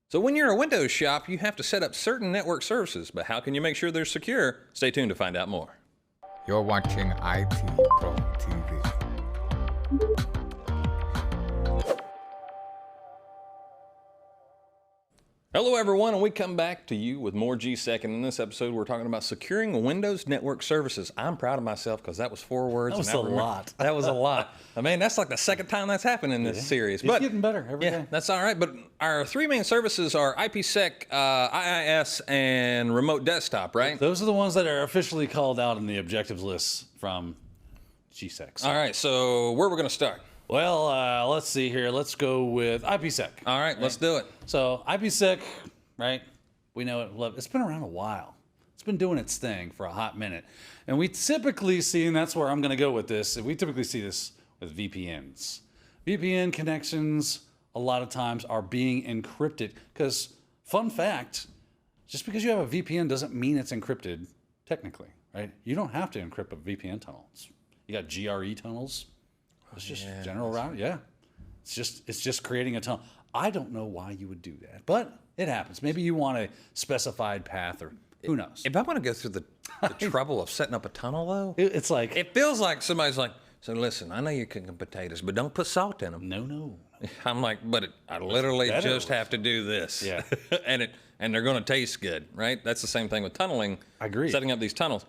So when you're a Windows shop, you have to set up certain network services, but how can you make sure they're secure? Stay tuned to find out more. You're watching IT Pro TV. Hello everyone, and we come back to you with more GSEC, and in this episode we're talking about securing Windows network services. I'm proud of myself because that was 4 words. That was a lot. That was a lot. I mean, that's like the second time that's happened in this series. It's getting better every day. That's all right, but our 3 main services are IPsec, IIS, and remote desktop, right? Those are the ones that are officially called out in the objectives list from GSEC. All right, so where are we going to start? Well, let's see here. Let's go with IPsec. All right, let's do it. So IPsec, right? We know it. It's been around a while. It's been doing its thing for a hot minute. And we typically see, and that's where I'm going to go with this, we typically see this with VPNs. VPN connections, a lot of times, are being encrypted. Because, fun fact, just because you have a VPN doesn't mean it's encrypted, technically, right? You don't have to encrypt a VPN tunnel. You got GRE tunnels. It's just general route. Yeah. It's just creating a tunnel. I don't know why you would do that, but it happens. Maybe you want a specified path, or who knows. If I want to go through the trouble of setting up a tunnel, though, It's like, it feels like somebody's like, so listen, I know you're cooking potatoes, but don't put salt in them. no. I'm like, but I literally better. just have to do this. Yeah. and they're going to taste good, right? That's the same thing with tunneling. I agree. Setting up these tunnels.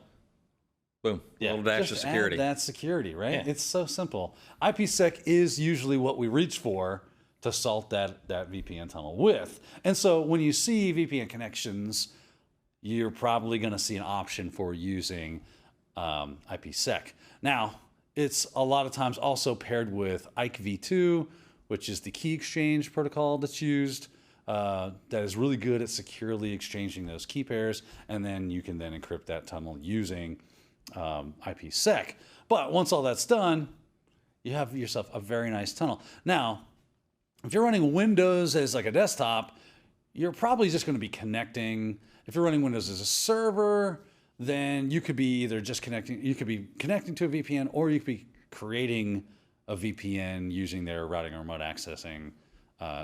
Boom. Yeah, Little dash of just security. add that security, right? Yeah. It's so simple. IPsec is usually what we reach for to salt that VPN tunnel with. And so when you see VPN connections, you're probably going to see an option for using IPsec. Now, it's a lot of times also paired with IKv2, which is the key exchange protocol that's used. That is really good at securely exchanging those key pairs, and then you can then encrypt that tunnel using IPsec. But once all that's done, you have yourself a very nice tunnel. Now, if you're running Windows as like a desktop, you're probably just going to be connecting. If you're running Windows as a server, then you could be either just connecting, you could be connecting to a VPN, or you could be creating a VPN using their routing and remote accessing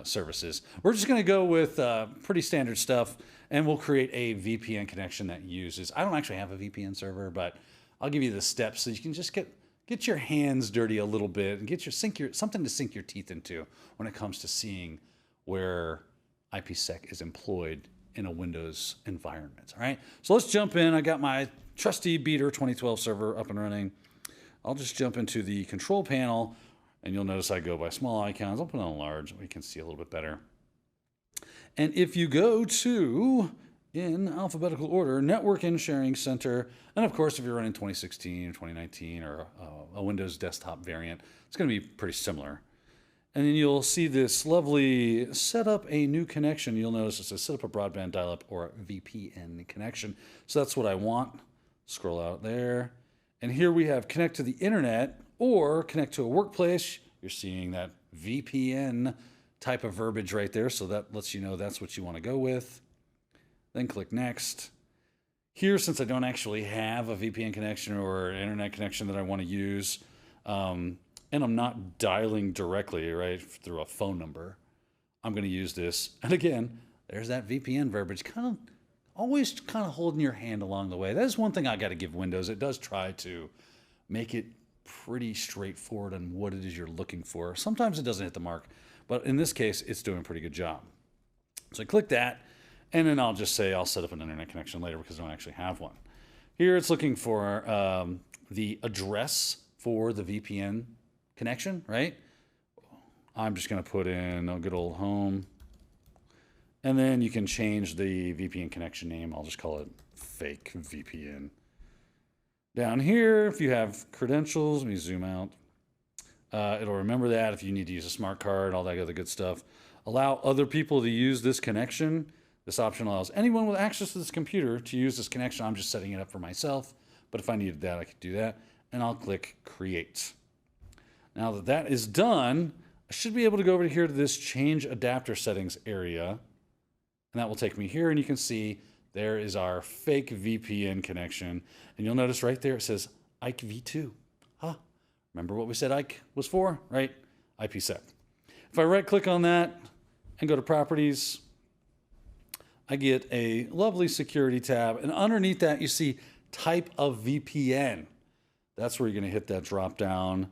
services. We're just going to go with pretty standard stuff, and we'll create a VPN connection that uses, I don't actually have a VPN server, but I'll give you the steps so you can just get your hands dirty a little bit and get something to sink your teeth into when it comes to seeing where IPsec is employed in a Windows environment. All right, so let's jump in. I got my trusty Beater 2012 server up and running. I'll just jump into the control panel, and you'll notice I go by small icons. I'll put on large so we can see a little bit better. And if you go to, in alphabetical order, Network and Sharing Center, and of course, if you're running 2016 or 2019 or a Windows desktop variant, it's going to be pretty similar. And then you'll see this lovely set up a new connection. You'll notice it says set up a broadband dial-up or VPN connection. So that's what I want. Scroll out there. And here we have connect to the internet or connect to a workplace. You're seeing that VPN type of verbiage right there. So that lets you know that's what you want to go with. Then click next. Here, since I don't actually have a VPN connection or an internet connection that I want to use, and I'm not dialing directly, right, through a phone number, I'm going to use this. And again, there's that VPN verbiage, always holding your hand along the way. That is one thing I got to give Windows. It does try to make it pretty straightforward on what it is you're looking for. Sometimes it doesn't hit the mark, but in this case, it's doing a pretty good job. So I click that, and then I'll just say I'll set up an internet connection later because I don't actually have one. Here it's looking for the address for the VPN connection, right? I'm just going to put in a good old home. And then you can change the VPN connection name. I'll just call it fake VPN. Down here, if you have credentials, let me zoom out. It'll remember that if you need to use a smart card, all that other good stuff. Allow other people to use this connection. This option allows anyone with access to this computer to use this connection. I'm just setting it up for myself. But if I needed that, I could do that. And I'll click create. Now that that is done, I should be able to go over here to this change adapter settings area. And that will take me here, and you can see there is our fake VPN connection. And you'll notice right there it says IKv2. Remember what we said IKE was for, right? IPsec. If I right click on that and go to properties, I get a lovely security tab. And underneath that, you see type of VPN. That's where you're going to hit that drop down.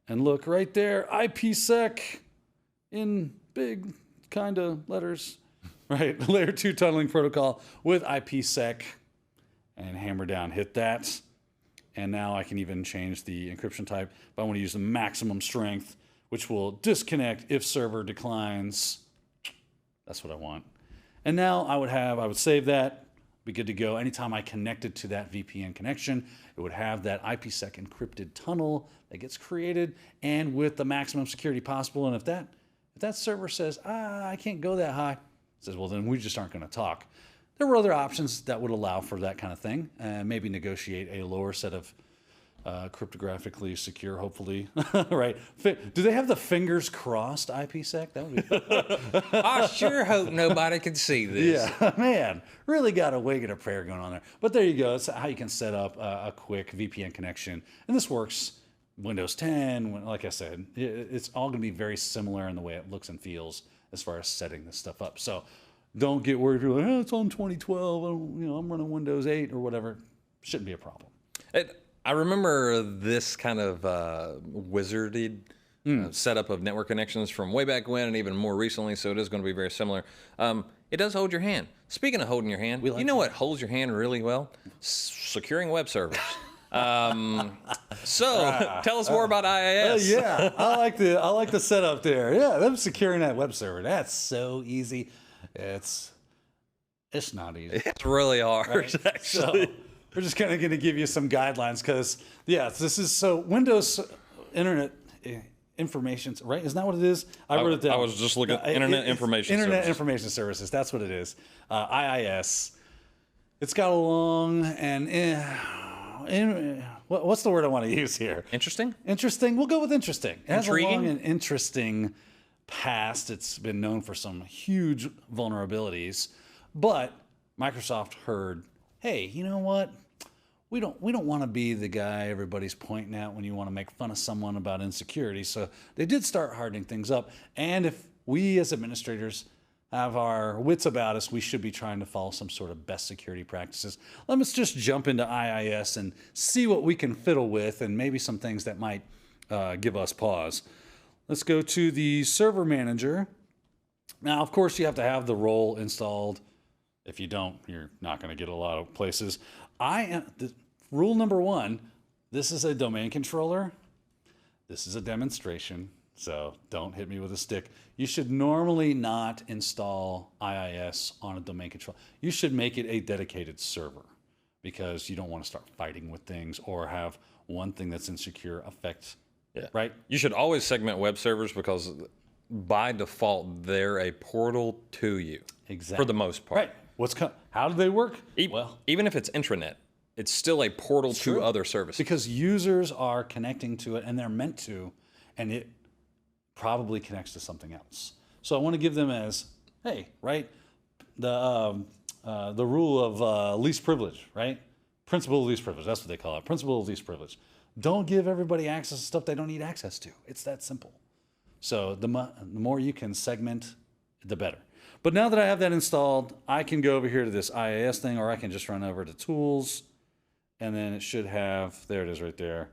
And look right there, IPsec in big kind of letters, right? Layer 2 tunneling protocol with IPsec. And hammer down, hit that. And now I can even change the encryption type. If I want to use the maximum strength, which will disconnect if server declines. That's what I want. And now I would save that, be good to go. Anytime I connected to that VPN connection, it would have that IPsec encrypted tunnel that gets created and with the maximum security possible. And if that server says, I can't go that high, it says, well, then we just aren't going to talk. There were other options that would allow for that kind of thing, and maybe negotiate a lower set of cryptographically secure, hopefully, right? Do they have the fingers crossed IPsec? That would be. I sure hope nobody can see this. Yeah, man, really got a wig and a prayer going on there. But there you go. It's how you can set up a quick VPN connection, and this works Windows 10. Like I said, it's all going to be very similar in the way it looks and feels as far as setting this stuff up. So don't get worried. You're like, it's on 2012. I'm running Windows 8 or whatever. Shouldn't be a problem. I remember this kind of wizarded setup of network connections from way back when and even more recently, so it is going to be very similar. It does hold your hand. Speaking of holding your hand, you know what holds your hand really well? Securing web servers. So tell us more about IIS. Yeah, I like the setup there. Yeah, them securing that web server. That's so easy. It's not easy. It's really hard, right? Actually. So, we're just kind of going to give you some guidelines because, this is so Windows Internet Information, right? Isn't that what it is? I wrote it down. I was just looking at Internet Information Services. Internet Information Services, that's what it is. IIS. It's got a long and what's the word I want to use here? Interesting? Interesting. We'll go with interesting. It has Intriguing? a long and interesting past. It's been known for some huge vulnerabilities, but Microsoft heard, hey, you know what? We don't want to be the guy everybody's pointing at when you want to make fun of someone about insecurity. So they did start hardening things up. And if we as administrators have our wits about us, we should be trying to follow some sort of best security practices. Let's just jump into IIS and see what we can fiddle with and maybe some things that might give us pause. Let's go to the server manager. Now, of course, you have to have the role installed. If you don't, you're not going to get a lot of places. Rule number 1, this is a domain controller. This is a demonstration, so don't hit me with a stick. You should normally not install IIS on a domain controller. You should make it a dedicated server because you don't want to start fighting with things or have one thing that's insecure affect, right? You should always segment web servers because by default, they're a portal to you. Exactly. For the most part. Right. How do they work? Even if it's intranet, it's still a portal to other services. Because users are connecting to it and they're meant to, and it probably connects to something else. So I want to give them as, hey, right, the rule of least privilege, right? Principle of least privilege, that's what they call it. Principle of least privilege. Don't give everybody access to stuff they don't need access to. It's that simple. So the more you can segment, the better. But now that I have that installed, I can go over here to this IIS thing, or I can just run over to Tools, and then it should have, there it is right there,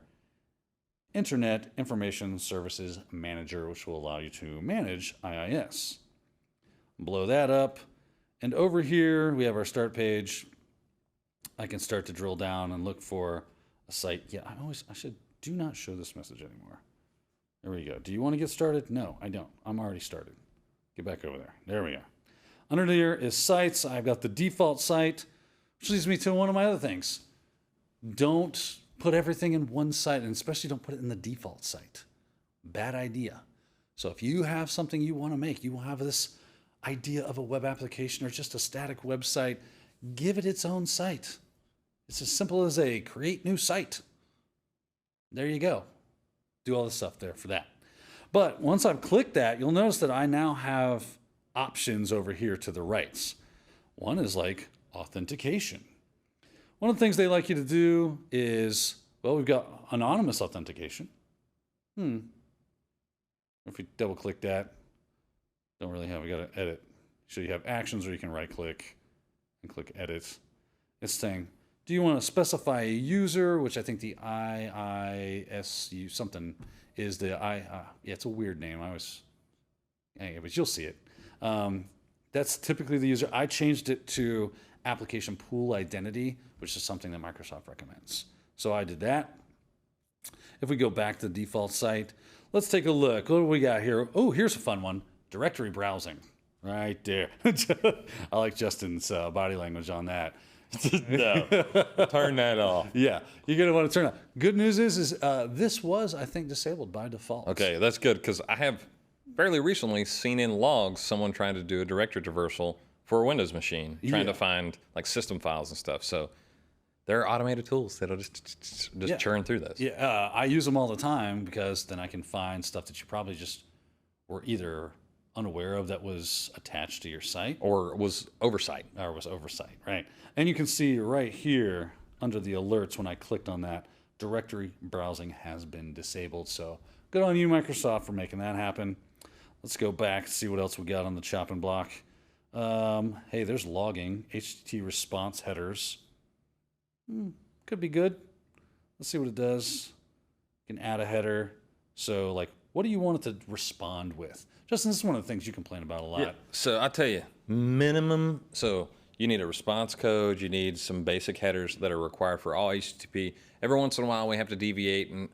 Internet Information Services Manager, which will allow you to manage IIS. Blow that up, and over here we have our start page. I can start to drill down and look for a site. Yeah, do not show this message anymore. There we go. Do you want to get started? No, I don't. I'm already started. Get back over there. There we are. Under there is sites. I've got the default site, which leads me to one of my other things. Don't put everything in one site, and especially don't put it in the default site. Bad idea. So if you have something you want to make, you will have this idea of a web application or just a static website, give it its own site. It's as simple as a create new site. There you go. Do all the stuff there for that. But once I've clicked that, you'll notice that I now have options over here to the right. One is like authentication. One of the things they like you to do is, well, we've got anonymous authentication. If you double click that, don't really have, we got to edit. So you have actions, or you can right click. and click edit. It's saying, do you want to specify a user, which I think the IISU something is the yeah, it's a weird name. Anyways, you'll see it. That's typically the user. I changed it to application pool identity, which is something that Microsoft recommends. So I did that. If we go back to the default site, let's take a look. What do we got here? Oh, here's a fun one. Directory browsing. Right there. I like Justin's body language on that. No, turn that off. Yeah, you're going to want to turn it off. Good news is this was, I think, disabled by default. Okay, that's good because I have fairly recently seen in logs someone trying to do a directory traversal for a Windows machine, trying to find like system files and stuff. So there are automated tools that'll just churn through those. Yeah, I use them all the time because then I can find stuff that you probably just were either unaware of that was attached to your site. Or was oversight. Right. And you can see right here under the alerts when I clicked on that, directory browsing has been disabled. So good on you, Microsoft, for making that happen. Let's go back, see what else we got on the chopping block. Hey, there's logging, HTTP response headers. Could be good. Let's see what it does. You can add a header. So, like, what do you want it to respond with? Justin, this is one of the things you complain about a lot. Yeah. So I tell you, minimum. So you need a response code. You need some basic headers that are required for all HTTP. Every once in a while, we have to deviate, and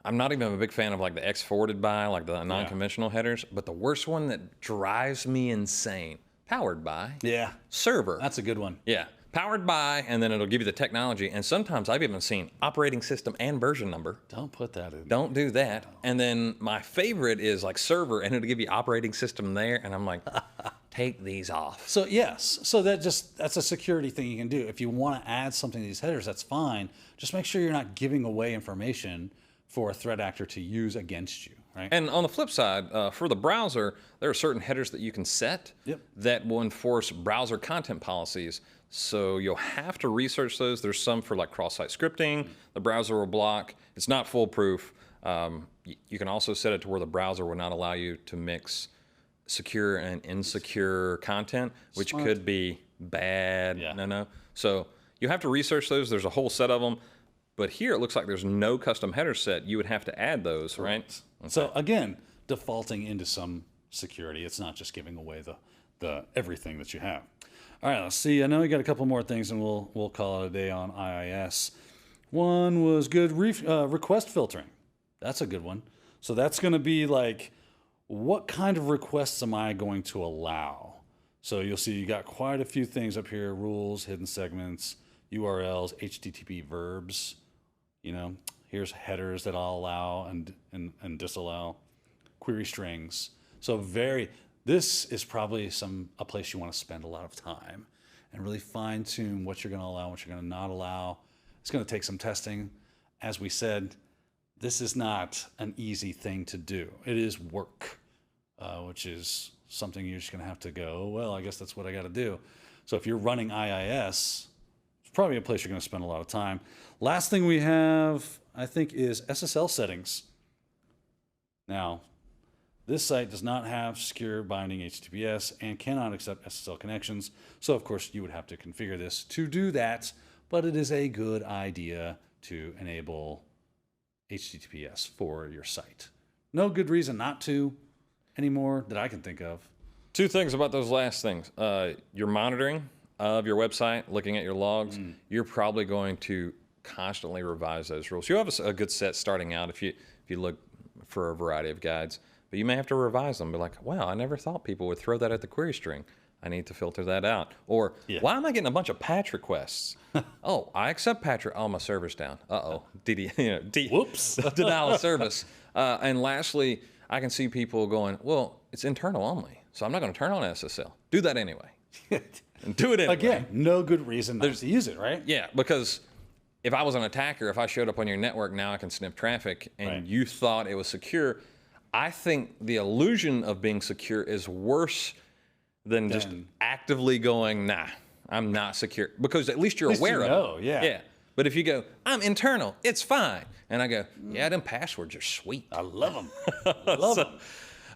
I'm not even a big fan of like the X forwarded by, like the non-conventional headers. But the worst one that drives me insane, powered by. Yeah. Server. That's a good one. Yeah. Powered by, and then it'll give you the technology. And sometimes I've even seen operating system and version number. Don't put that in. Don't do that. And then my favorite is like server, and it'll give you operating system there. And I'm like, take these off. So yes, so that's a security thing you can do. If you want to add something to these headers, that's fine. Just make sure you're not giving away information for a threat actor to use against you. Right? And on the flip side, for the browser, there are certain headers that you can set that will enforce browser content policies. So you'll have to research those. There's some for like cross-site scripting. The browser will block. It's not foolproof. You can also set it to where the browser will not allow you to mix secure and insecure content, which could be bad. No. So you have to research those. There's a whole set of them. But here it looks like there's no custom header set. You would have to add those, right? Okay. So again, defaulting into some security. It's not just giving away the everything that you have. All right, let's see. I know we got a couple more things, and we'll call it a day on IIS. One was good request filtering. That's a good one. So that's going to be like, what kind of requests am I going to allow? So you'll see you got quite a few things up here: rules, hidden segments, URLs, HTTP verbs. You know, here's headers that I'll allow and disallow, query strings. So this is probably a place you want to spend a lot of time and really fine tune what you're going to allow, what you're going to not allow. It's going to take some testing. As we said, this is not an easy thing to do. It is work, which is something you're just going to have to go, well, I guess that's what I got to do. So if you're running IIS, it's probably a place you're going to spend a lot of time. Last thing we have, I think, is SSL settings. Now, this site does not have secure binding HTTPS and cannot accept SSL connections. So, of course, you would have to configure this to do that. But it is a good idea to enable HTTPS for your site. No good reason not to anymore that I can think of. Two things about those last things. Your monitoring of your website, looking at your logs, you're probably going to constantly revise those rules. You have a good set starting out if you look for a variety of guides. But you may have to revise them. Be like, wow, I never thought people would throw that at the query string. I need to filter that out. Or, why am I getting a bunch of patch requests? Oh, I accept patch. Oh, my server's down. Uh-oh. Whoops. Denial of service. And lastly, I can see people going, well, it's internal only, so I'm not going to turn on SSL. Do that anyway. And do it anyway. Again, no good reason not to use it, right? Yeah, because if I was an attacker, if I showed up on your network, now I can snip traffic, and you thought it was secure. I think the illusion of being secure is worse than just actively going, nah, I'm not secure. Because at least you're aware of it. Yeah. But if you go, I'm internal, it's fine. And I go, yeah, them passwords are sweet. I love them. I love them.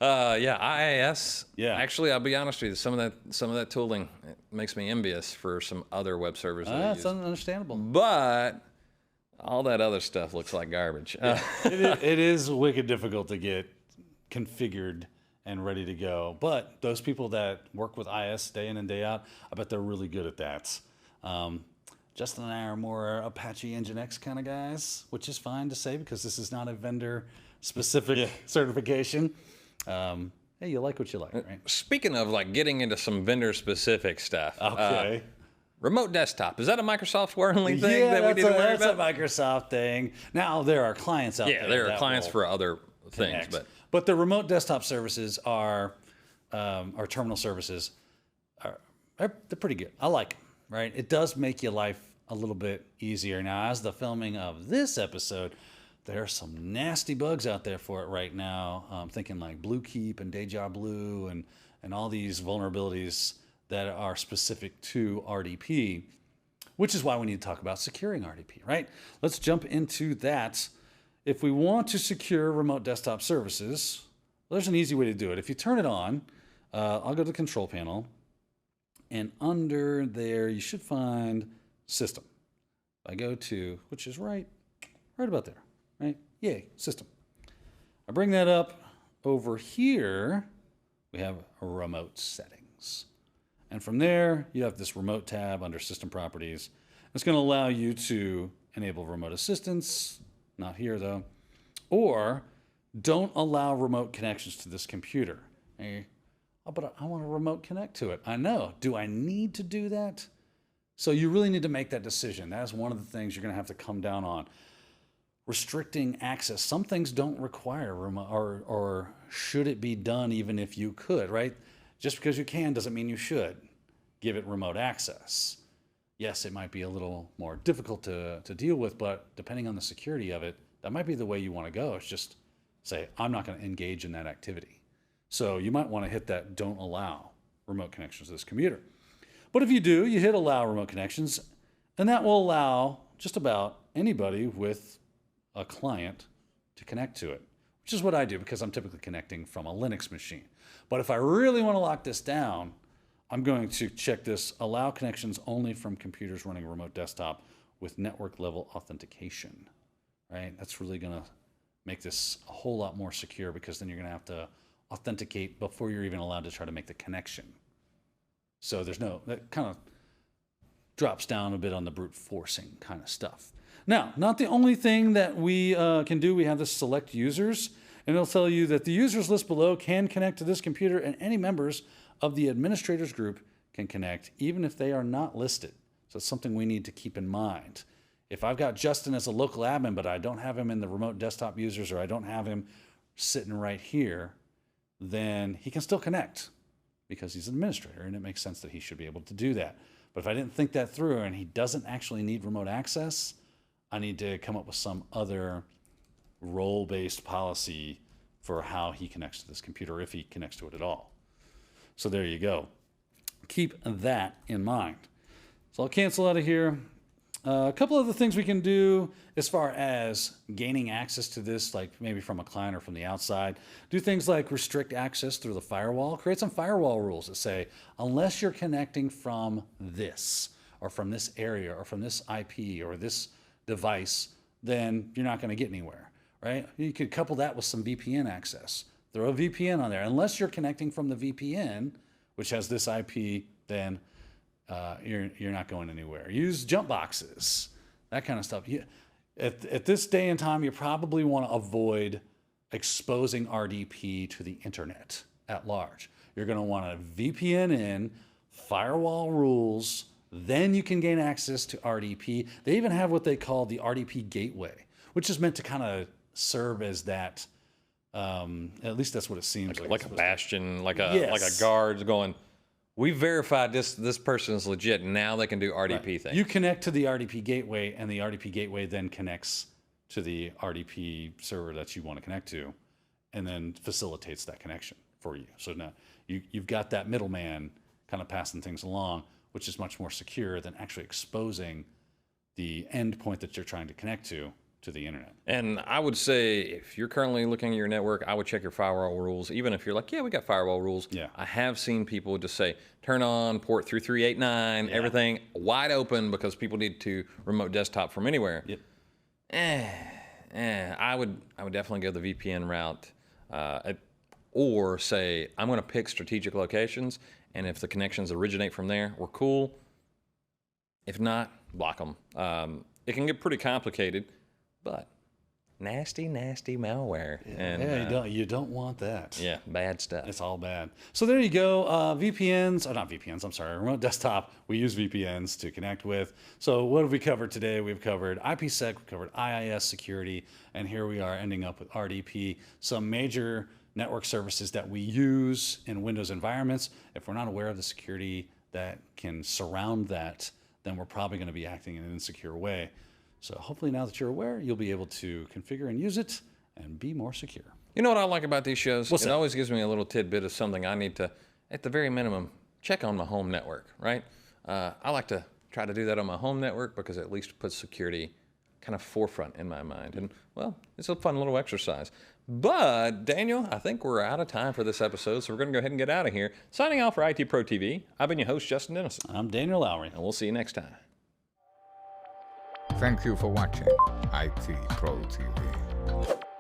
Yeah, IIS. Yeah. Actually, I'll be honest with you. Some of that tooling it makes me envious for some other web servers that I That's use. understandable. But all that other stuff looks like garbage. It is wicked difficult to get configured and ready to go. But those people that work with IS day in and day out, I bet they're really good at that. Justin and I are more Apache Nginx kind of guys, which is fine to say because this is not a vendor-specific certification. Hey, you like what you like, right? Speaking of like getting into some vendor-specific stuff. Okay. Remote desktop, is that a Microsoft only thing Yeah, that we need to worry that's about? a Microsoft thing. Now, there are clients out there. Yeah, there are that clients will for other things, connect. but the remote desktop services are, or terminal services, they're pretty good. I like them, right? It does make your life a little bit easier. Now, as the filming of this episode, there are some nasty bugs out there for it right now. I'm thinking like Bluekeep and Deja Blue and all these vulnerabilities that are specific to RDP, which is why we need to talk about securing RDP, right? Let's jump into that. If we want to secure remote desktop services, well, there's an easy way to do it. If you turn it on, I'll go to the control panel, and under there you should find System. I go to, which is right about there, right? Yay, System. I bring that up over here. We have Remote Settings. And from there, you have this Remote tab under System Properties. It's going to allow you to enable remote assistance, not here though, or don't allow remote connections to this computer. Hey, oh, but I want to remote connect to it. I know. Do I need to do that? So you really need to make that decision. That's one of the things you're going to have to come down on. Restricting access. Some things don't require remote, or should it be done even if you could, right? Just because you can doesn't mean you should give it remote access. Yes, it might be a little more difficult to deal with, but depending on the security of it, that might be the way you want to go. It's just say, I'm not going to engage in that activity. So you might want to hit that don't allow remote connections to this computer. But if you do, you hit allow remote connections, and that will allow just about anybody with a client to connect to it, which is what I do because I'm typically connecting from a Linux machine. But if I really want to lock this down, I'm going to check this allow connections only from computers running remote desktop with network level authentication, right? That's really going to make this a whole lot more secure because then you're going to have to authenticate before you're even allowed to try to make the connection. So that kind of drops down a bit on the brute forcing kind of stuff. Now, not the only thing that we can do, we have this select users, and it'll tell you that the users list below can connect to this computer and any members of the administrators group can connect even if they are not listed. So it's something we need to keep in mind. If I've got Justin as a local admin, but I don't have him in the remote desktop users or I don't have him sitting right here, then he can still connect because he's an administrator and it makes sense that he should be able to do that. But if I didn't think that through and he doesn't actually need remote access, I need to come up with some other role-based policy for how he connects to this computer, if he connects to it at all. So there you go. Keep that in mind. So I'll cancel out of here. A couple other things we can do as far as gaining access to this, like maybe from a client or from the outside. Do things like restrict access through the firewall. Create some firewall rules that say, unless you're connecting from this, or from this area, or from this IP, or this device, then you're not going to get anywhere, right? You could couple that with some VPN access. Throw a VPN on there. Unless you're connecting from the VPN, which has this IP, then you're not going anywhere. Use jump boxes, that kind of stuff. At this day and time, you probably want to avoid exposing RDP to the internet at large. You're going to want to VPN in, firewall rules, then you can gain access to RDP. They even have what they call the RDP gateway, which is meant to kind of serve as that, at least that's what it seems like. Like a bastion, like a guard going, we verified this person is legit. Now they can do RDP things. You connect to the RDP gateway, and the RDP gateway then connects to the RDP server that you want to connect to, and then facilitates that connection for you. So now you've got that middleman kind of passing things along, which is much more secure than actually exposing the endpoint that you're trying to connect to to the internet. And I would say if you're currently looking at your network, I would check your firewall rules. Even if you're like, yeah, we got firewall rules. Yeah. I have seen people just say, turn on port 3389, everything wide open because people need to remote desktop from anywhere. Yep. I would definitely go the VPN route, or say I'm going to pick strategic locations, and if the connections originate from there, we're cool. If not, block them. It can get pretty complicated, but nasty malware. And You don't want that. yeah, bad stuff. It's all bad. So there you go. VPNs, not VPNs, I'm sorry, remote desktop. We use VPNs to connect with. So what have we covered today? We've covered IPsec, we've covered IIS security, and here we are ending up with RDP, some major network services that we use in Windows environments. If we're not aware of the security that can surround that, then we're probably going to be acting in an insecure way. So hopefully now that you're aware, you'll be able to configure and use it and be more secure. You know what I like about these shows? What's it that? always gives me a little tidbit of something I need to, at the very minimum, check on my home network, right? I like to try to do that on my home network because it at least puts security kind of forefront in my mind. And, well, it's a fun little exercise. But, Daniel, I think we're out of time for this episode, so we're going to go ahead and get out of here. Signing off for IT Pro TV, I've been your host, Justin Dennison. I'm Daniel Lowry. And we'll see you next time. Thank you for watching IT Pro TV.